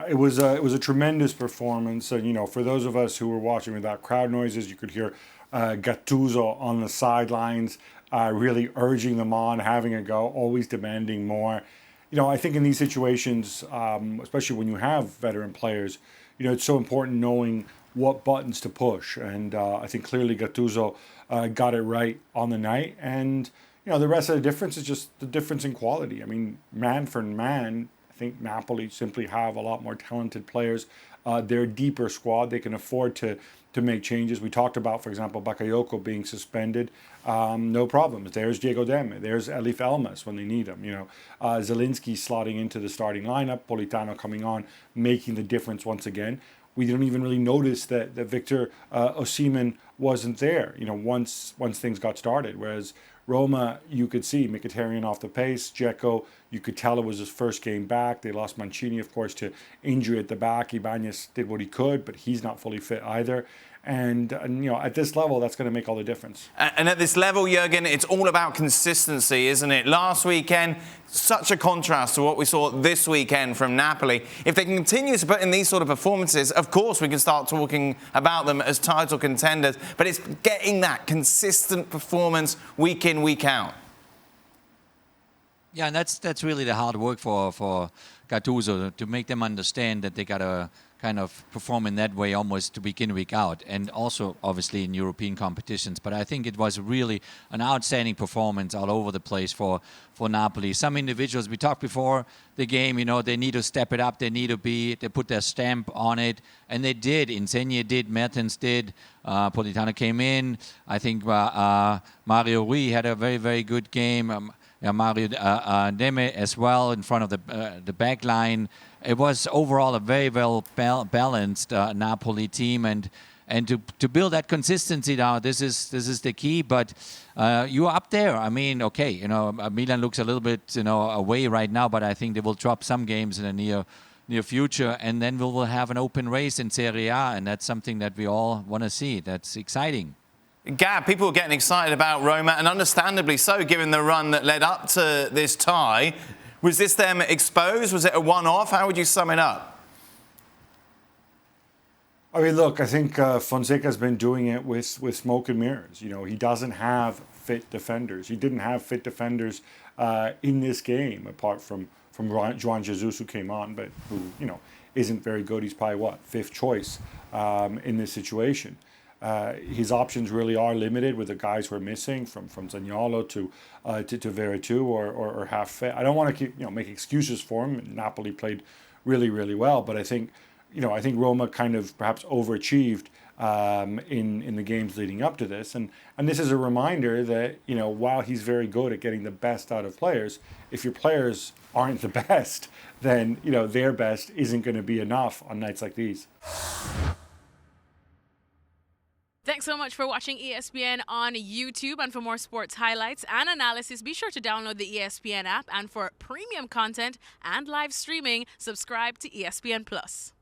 It was a tremendous performance, and for those of us who were watching without crowd noises, you could hear Gattuso on the sidelines, really urging them on, having a go, always demanding more. I think in these situations, especially when you have veteran players, it's so important knowing what buttons to push, and I think clearly Gattuso got it right on the night, and the rest of the difference is just the difference in quality. I mean, man for man, I think Napoli simply have a lot more talented players. They're a deeper squad. They can afford to make changes. We talked about, for example, Bakayoko being suspended. No problem. There's Diego Demme. There's Elif Elmas when they need him. Zielinski slotting into the starting lineup. Politano coming on, making the difference once again. We didn't even really notice that Victor Osimhen wasn't there, once things got started. Whereas Roma, you could see Mkhitaryan off the pace. Dzeko, you could tell it was his first game back. They lost Mancini, of course, to injury at the back. Ibanez did what he could, but he's not fully fit either. And at this level, that's going to make all the difference. And at this level, Jurgen, it's all about consistency, isn't it? Last weekend, such a contrast to what we saw this weekend from Napoli. If they can continue to put in these sort of performances, of course, we can start talking about them as title contenders. But it's getting that consistent performance week in, week out. Yeah, and that's really the hard work for Gattuso, to make them understand that they got to kind of perform in that way almost to week in, week out, and also obviously in European competitions. But I think it was really an outstanding performance all over the place for Napoli. Some individuals, we talked before the game, they need to step it up, they put their stamp on it, and they did. Insigne did, Mertens did, Politano came in. I think Mario Rui had a very, very good game. Mario Demme as well in front of the back line. It was overall a very well balanced Napoli team, and to build that consistency now, this is the key. But you're up there. I mean, okay, Milan looks a little bit away right now, but I think they will drop some games in the near future, and then we will have an open race in Serie A, and that's something that we all want to see. That's exciting. Gab, people are getting excited about Roma, and understandably so, given the run that led up to this tie. Was this them exposed? Was it a one-off? How would you sum it up? I mean, look, I think Fonseca's been doing it with smoke and mirrors. He doesn't have fit defenders. He didn't have fit defenders in this game, apart from João Jesus, who came on, but who, isn't very good. He's probably, fifth choice in this situation. His options really are limited with the guys who are missing, from Zaniolo to Veretout or half fit. I don't want to keep make excuses for him. Napoli played really, really well, but I think Roma kind of perhaps overachieved in the games leading up to this, and this is a reminder that while he's very good at getting the best out of players, if your players aren't the best, then their best isn't going to be enough on nights like these. Thanks so much for watching ESPN on YouTube. And for more sports highlights and analysis, be sure to download the ESPN app. And for premium content and live streaming, subscribe to ESPN Plus.